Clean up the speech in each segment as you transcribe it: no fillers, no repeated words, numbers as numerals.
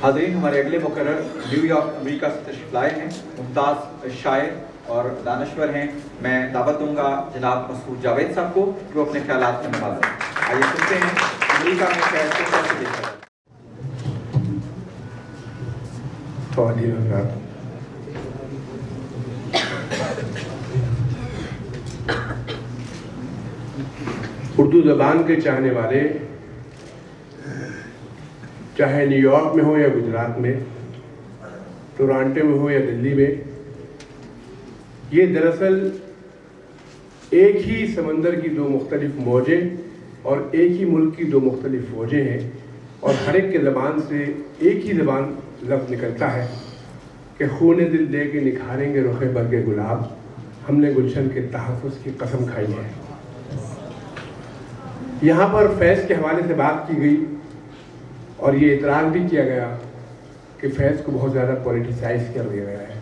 حاضرین، ہمارے اگلے مقرر نیو یارک امریکہ سے تشریف لائے ہیں، ممتاز شاعر اور دانشور ہیں۔ میں دعوت دوں گا جناب مسعود جاوید صاحب کو کہ وہ اپنے خیالات میں نوازیں۔ آئیے سنتے ہیں امریکہ میں شاعر کو کیسے دیکھا جاتا ہے۔ اردو زبان کے چاہنے والے چاہے نیو یارک میں ہو یا گجرات میں، ٹورانٹو میں ہو یا دلی میں، یہ دراصل ایک ہی سمندر کی دو مختلف موجیں اور ایک ہی ملک کی دو مختلف فوجیں ہیں، اور ہر ایک کے زبان سے ایک ہی زبان لفظ نکلتا ہے کہ خون دل دے کے نکھاریں گے رخ برگ گلاب، ہم نے گلشن کے تحفظ کی قسم کھائی ہے۔ یہاں پر فیض کے حوالے سے بات کی گئی اور یہ اعتراض بھی کیا گیا کہ فیض کو بہت زیادہ پولیٹیسائز کر دیا گیا ہے۔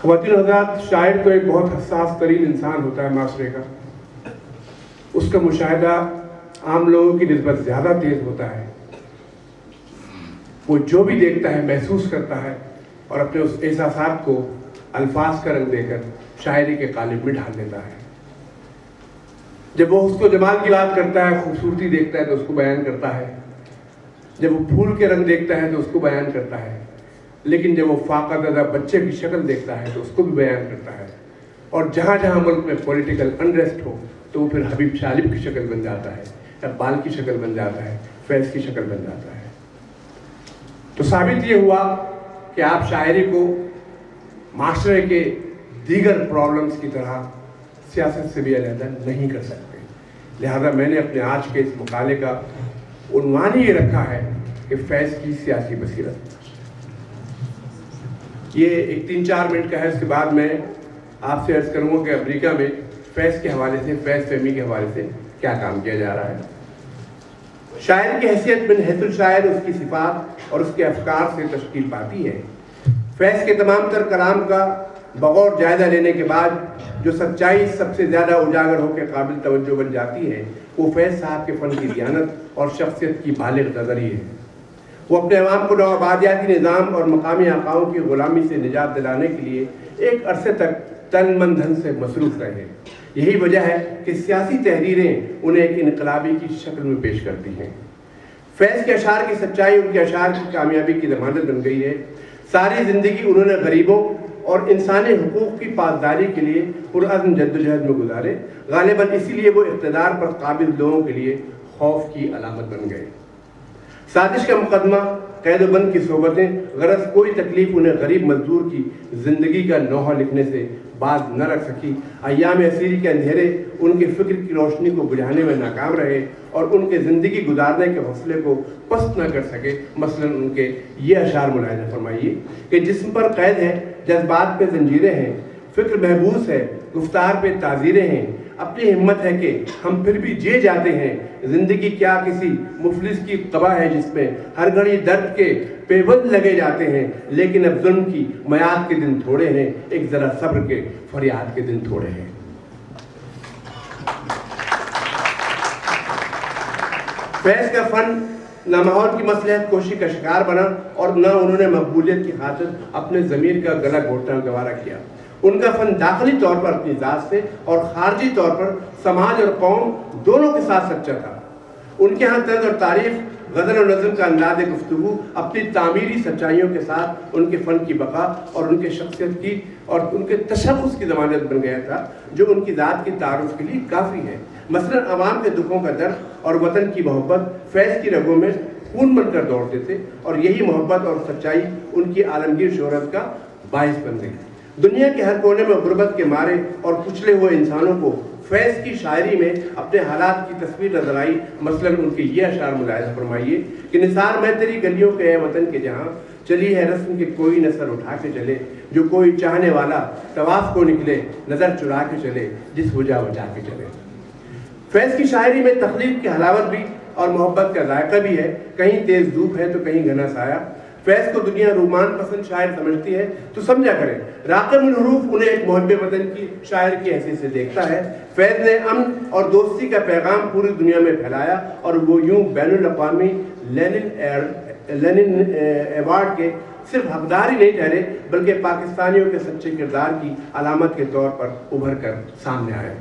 خواتین حضرات، شاعر تو ایک بہت حساس ترین انسان ہوتا ہے معاشرے کا، اس کا مشاہدہ عام لوگوں کی نسبت زیادہ تیز ہوتا ہے۔ وہ جو بھی دیکھتا ہے محسوس کرتا ہے اور اپنے اس احساسات کو الفاظ کا رنگ دے کر شاعری کے قالب میں ڈھال دیتا ہے۔ جب وہ اس کو جمال کی بات کرتا ہے، خوبصورتی دیکھتا ہے تو اس کو بیان کرتا ہے، جب وہ پھول کے رنگ دیکھتا ہے تو اس کو بیان کرتا ہے، لیکن جب وہ فاقہ زدہ بچے کی شکل دیکھتا ہے تو اس کو بھی بیان کرتا ہے، اور جہاں جہاں ملک میں پولیٹیکل انریسٹ ہو تو وہ پھر حبیب شالب کی شکل بن جاتا ہے، اقبال کی شکل بن جاتا ہے، فیض کی شکل بن جاتا ہے۔ تو ثابت یہ ہوا کہ آپ شاعری کو معاشرے کے دیگر پرابلمز کی طرح سیاست سے بھی علیحدہ نہیں کر سکتے۔ لہذا میں نے اپنے آج کے اس مقالے کا عنوان ہی یہ رکھا ہے کہ فیض کی سیاسی بصیرت۔ یہ ایک 3-4 منٹ کا ہے، اس کے بعد میں آپ سے عرض کروں گا کہ امریکہ میں فیض کے حوالے سے، فیض فہمی کے حوالے سے کیا کام کیا جا رہا ہے۔ شاعر کی حیثیت من حیث الشاعر اس کی صفات اور اس کے افکار سے تشکیل پاتی ہے۔ فیض کے تمام تر کلام کا بغور جائزہ لینے کے بعد جو سچائی سب سے زیادہ اجاگر ہو کے قابل توجہ بن جاتی ہے، وہ فیض صاحب کے فن کی دیانت اور شخصیت کی بالغ نظری ہے۔ وہ اپنے عوام کو نوآبادیاتی نظام اور مقامی آقاؤں کی غلامی سے نجات دلانے کے لیے ایک عرصے تک تن من دھن سے مصروف رہے۔ یہی وجہ ہے کہ سیاسی تحریریں انہیں ایک انقلابی کی شکل میں پیش کرتی ہیں۔ فیض کے اشعار کی سچائی ان کے اشعار کی کامیابی کی ضمانت بن گئی ہے۔ ساری زندگی انہوں نے غریبوں اور انسانی حقوق کی پاسداری کے لیے پرعزم جدوجہد میں گزارے۔ غالباً اسی لیے وہ اقتدار پر قابض لوگوں کے لیے خوف کی علامت بن گئے۔ سازش کا مقدمہ، قید و بند کی صحبتیں، غرض کوئی تکلیف انہیں غریب مزدور کی زندگی کا نوحہ لکھنے سے باز نہ رکھ سکی۔ ایام اسیری کے اندھیرے ان کے فکر کی روشنی کو بجھانے میں ناکام رہے اور ان کے زندگی گزارنے کے حوصلے کو پست نہ کر سکے۔ مثلاً ان کے یہ اشعار ملاحظہ فرمائیے کہ جسم پر قید ہے، جذبات پہ زنجیریں ہیں، فکر محبوس ہے، گفتار پہ تعزیریں ہیں، اپنی ہمت ہے کہ ہم پھر بھی جے جاتے ہیں۔ زندگی کیا کسی مفلس کی قبا ہے جس میں ہر گھڑی درد کے پیوند لگے جاتے ہیں، لیکن اب ظلم کی میعاد کے دن تھوڑے ہیں، ایک ذرا صبر کے فریاد کے دن تھوڑے ہیں۔ فیض کا فن نہ ماحول کی مصلحت کوشی کا شکار بنا اور نہ انہوں نے مقبولیت کی خاطر اپنے ضمیر کا گلا گھونٹنا گوارا کیا۔ ان کا فن داخلی طور پر اپنی ذات سے اور خارجی طور پر سماج اور قوم دونوں کے ساتھ سچا تھا۔ ان کے ہاں طرز اور تعریف، غزل و نظم کا انداز گفتگو اپنی تعمیری سچائیوں کے ساتھ ان کے فن کی بقا اور ان کے شخصیت کی اور ان کے تشخص کی ضمانت بن گیا تھا، جو ان کی ذات کی تعارف کے لیے کافی ہے۔ مثلاً عوام کے دکھوں کا درد اور وطن کی محبت فیض کی رگوں میں خون بن کر دوڑتے تھے، اور یہی محبت اور سچائی ان کی عالمگیر شہرت کا باعث بن گئی۔ دنیا کے ہر کونے میں غربت کے مارے اور کچلے ہوئے انسانوں کو فیض کی شاعری میں اپنے حالات کی تصویر نظر آئی۔ مثلاً ان کے یہ اشعار ملاحظہ فرمائیے کہ نثار میں تیری گلیوں کے اے وطن کے جہاں چلی ہے رسم کے کوئی نہ سر اٹھا کے چلے، جو کوئی چاہنے والا طواف کو نکلے نظر چرا کے چلے، جس وجہ بچا کے چلے۔ فیض کی شاعری میں تخلیق کی حلاوت بھی اور محبت کا ذائقہ بھی ہے، کہیں تیز دھوپ ہے تو کہیں گھنا سایہ۔ فیض کو دنیا رومان پسند شاعر سمجھتی ہے تو سمجھا کرے، راقم الحروف انہیں ایک محب وطن کی شاعر کی حیثیت سے دیکھتا ہے۔ فیض نے امن اور دوستی کا پیغام پوری دنیا میں پھیلایا اور وہ یوں بین الاقوامی لینن ایوارڈ کے صرف حقدار ہی نہیں ٹھہرے بلکہ پاکستانیوں کے سچے کردار کی علامت کے طور پر ابھر کر سامنے آئے۔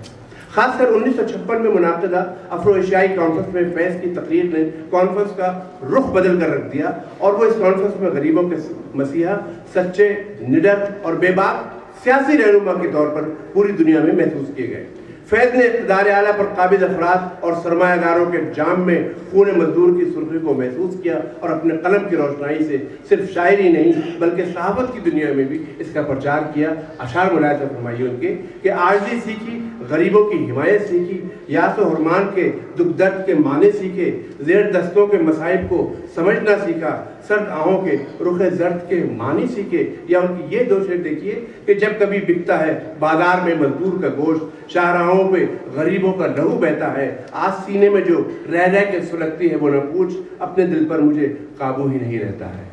خاص کر 1956 میں منعقدہ افرو ایشیائی کانفرنس میں فیض کی تقریر نے کانفرنس کا رخ بدل کر رکھ دیا، اور وہ اس کانفرنس میں غریبوں کے مسیحا، سچے، نڈر اور بے باک سیاسی رہنما کے طور پر پوری دنیا میں محسوس کیے گئے۔ فیض نے اقتدار اعلیٰ پر قابض افراد اور سرمایہ داروں کے جام میں خون مزدور کی سرخی کو محسوس کیا، اور اپنے قلم کی روشنائی سے صرف شاعری نہیں بلکہ صحافت کی دنیا میں بھی اس کا پرچار کیا۔ اشعار ملاحظہ فرمائیے ان کے کہ عاجزی سیکھی، غریبوں کی حمایت سیکھی، یاس و حرمان کے دکھ درد کے معنی سیکھے، زیر دستوں کے مصائب کو سمجھنا سیکھا، سرد آہوں کے رخ زرد کے معنی سیکھے۔ یا ان کی یہ دو شعر دیکھیے کہ جب کبھی بکتا ہے بازار میں مزدور کا گوشت، شاہراہوں پہ غریبوں کا لہو بہتا ہے، آج سینے میں جو رہ رہ کے سلگتی ہے وہ نہ پوچھ، اپنے دل پر مجھے قابو ہی نہیں رہتا ہے۔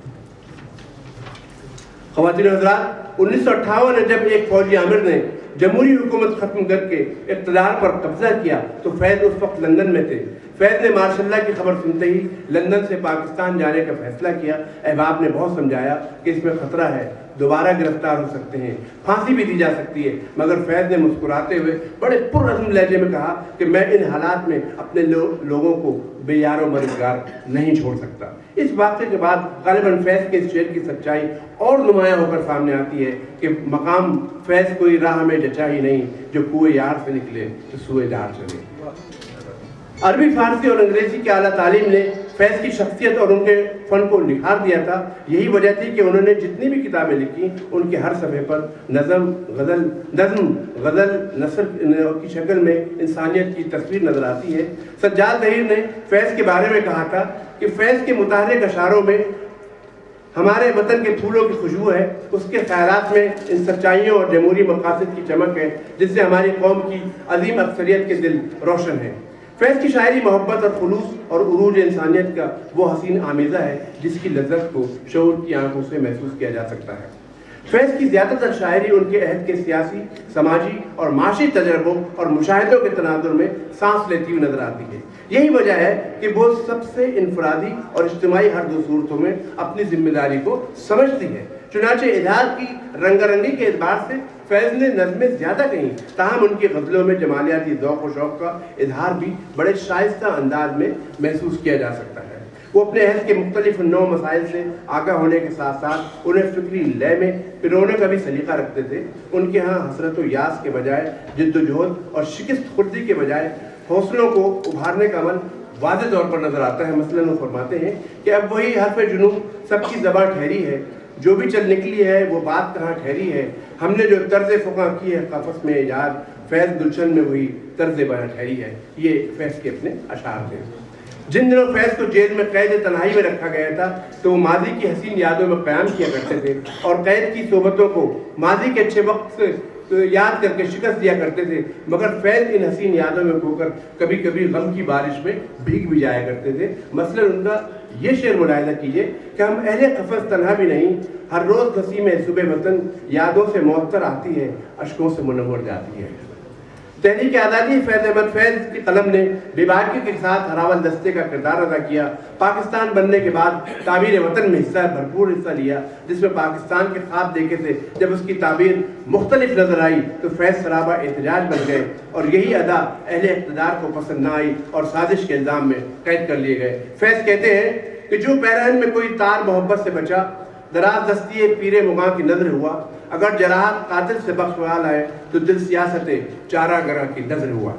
خواتین و حضرات، 1958 میں جب ایک فوجی عامر نے جمہوری حکومت ختم کر کے اقتدار پر قبضہ کیا تو فیض اس وقت لندن میں تھے۔ فیض نے مارشل اللہ کی خبر سنتے ہی لندن سے پاکستان جانے کا فیصلہ کیا۔ احباب نے بہت سمجھایا کہ اس میں خطرہ ہے، دوبارہ گرفتار ہو سکتے ہیں، پھانسی بھی دی جا سکتی ہے، مگر فیض نے مسکراتے ہوئے بڑے پرعزم لہجے میں کہا کہ میں ان حالات میں اپنے لوگوں کو بے یار و مددگار نہیں چھوڑ سکتا۔ اس واقعے کے بعد غالباً فیض کے اس شعر کی سچائی اور نمایاں ہو کر سامنے آتی ہے کہ مقام فیض کوئی راہ میں جچا ہی نہیں، جو کوئے یار سے نکلے تو سوئے دار چلے۔ عربی، فارسی اور انگریزی کی اعلیٰ تعلیم نے فیض کی شخصیت اور ان کے فن کو نکھار دیا تھا۔ یہی وجہ تھی کہ انہوں نے جتنی بھی کتابیں لکھی ان کے ہر صفحے پر نظم، غزل، نثر کی شکل میں انسانیت کی تصویر نظر آتی ہے۔ سجاد ظہیر نے فیض کے بارے میں کہا تھا کہ فیض کے متحرک اشعاروں میں ہمارے وطن کے پھولوں کی خوشبو ہے، اس کے خیالات میں ان سچائیوں اور جمہوری مقاصد کی چمک ہے جس سے ہماری قوم کی عظیم اکثریت کے دل روشن ہیں۔ فیض کی شاعری محبت اور خلوص اور عروج انسانیت کا وہ حسین آمیزہ ہے جس کی لذت کو شعور کی آنکھوں سے محسوس کیا جا سکتا ہے۔ فیض کی زیادہ تر شاعری ان کے عہد کے سیاسی، سماجی اور معاشی تجربوں اور مشاہدوں کے تناظر میں سانس لیتی ہوئی نظر آتی ہے۔ یہی وجہ ہے کہ وہ سب سے انفرادی اور اجتماعی ہر دو صورتوں میں اپنی ذمہ داری کو سمجھتی ہے۔ چنانچہ اظہار کی رنگا رنگی کے اعتبار سے فیض نے نظمیں زیادہ کہیں، تاہم ان کی غزلوں میں جمالیاتی ذوق و شوق کا اظہار بھی بڑے شائستہ انداز میں محسوس کیا جا سکتا ہے۔ وہ اپنے عہد کے مختلف نو مسائل سے آگاہ ہونے کے ساتھ ساتھ انہیں فکری لے میں پرونے کا بھی سلیقہ رکھتے تھے۔ ان کے ہاں حسرت و یاس کے بجائے جد و جہد اور شکست خوردی کے بجائے حوصلوں کو ابھارنے کا عمل واضح طور پر نظر آتا ہے۔ مثلاً وہ فرماتے ہیں کہ اب وہی حرف جنون سب کی زباں ٹھہری ہے، جو بھی چل نکلی ہے وہ بات کہاں ٹھہری ہے، ہم نے جو طرز فقہ کی ہے قفس میں ایجاد، فیض گلشن میں وہی طرز بیاں ٹھہری ہے۔ یہ فیض کے اپنے اشعار تھے۔ جن دنوں فیض کو جیل میں قید تنہائی میں رکھا گیا تھا تو وہ ماضی کی حسین یادوں میں قیام کیا کرتے تھے اور قید کی صحبتوں کو ماضی کے اچھے وقت سے یاد کر کے شکست دیا کرتے تھے، مگر فیض ان حسین یادوں میں کھو کر کبھی کبھی غم کی بارش میں بھیگ بھی جایا کرتے تھے۔ مثلاً ان کا یہ شعر ملاحظہ کیجئے کہ ہم اہل قفس تنہا بھی نہیں، ہر روز نسیم صبح وطن یادوں سے معطر آتی ہے، اشکوں سے منور جاتی ہے۔ تحریک آزادی فیض احمد فیض کی قلم نے بے باکی کے ساتھ ہراول دستے کا کردار ادا کیا۔ پاکستان بننے کے بعد تعبیر وطن میں بھرپور حصہ لیا، جس میں پاکستان کے خواب دیکھے تھے۔ جب اس کی تعبیر مختلف نظر آئی تو فیض سرابہ احتجاج بن گئے اور یہی ادا اہل اقتدار کو پسند نہ آئی اور سازش کے الزام میں قید کر لیے گئے۔ فیض کہتے ہیں کہ جو پیرہن میں کوئی تار محبت سے بچا، دراز دستی پیرے مغاں کی نظر ہوا، اگر جراحت قاتل سے بخشوال آئے تو دل سیاست چارہ گرہ کی نظر ہوا۔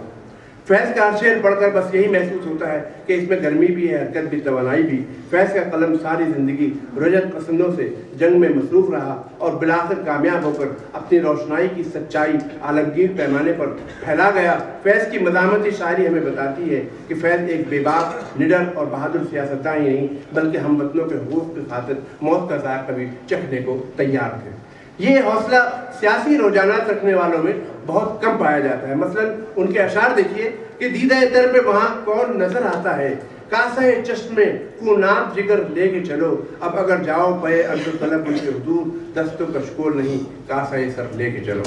فیض کا ہر شعر پڑھ کر بس یہی محسوس ہوتا ہے کہ اس میں گرمی بھی ہے، حرکت بھی، توانائی بھی۔ فیض کا قلم ساری زندگی رجت پسندوں سے جنگ میں مصروف رہا اور بالآخر کامیاب ہو کر اپنی روشنائی کی سچائی عالمگیر پیمانے پر پھیلا گیا۔ فیض کی مدامتی شاعری ہمیں بتاتی ہے کہ فیض ایک بے باک، نڈر اور بہادر سیاستداں ہی نہیں بلکہ ہم وطنوں کے حقوق کی خاطر موت کا ذائقہ بھی چکھنے کو تیار تھے۔ یہ حوصلہ سیاسی رجحانات رکھنے والوں میں بہت کم پایا جاتا ہے۔ مثلاً ان کے اشعار دیکھیے کہ دیدہ در پہ وہاں کون نظر آتا ہے، کاسہ چشم خوناب جگر لے کے چلو، اب اگر جاؤ پے عبد الطلب ان کے حضور، دست و کشکول نہیں کاسہ سر لے کے چلو۔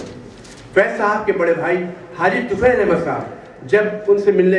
فیض صاحب کے بڑے بھائی حاجی طفیل احمد صاحب جب ان سے ملنے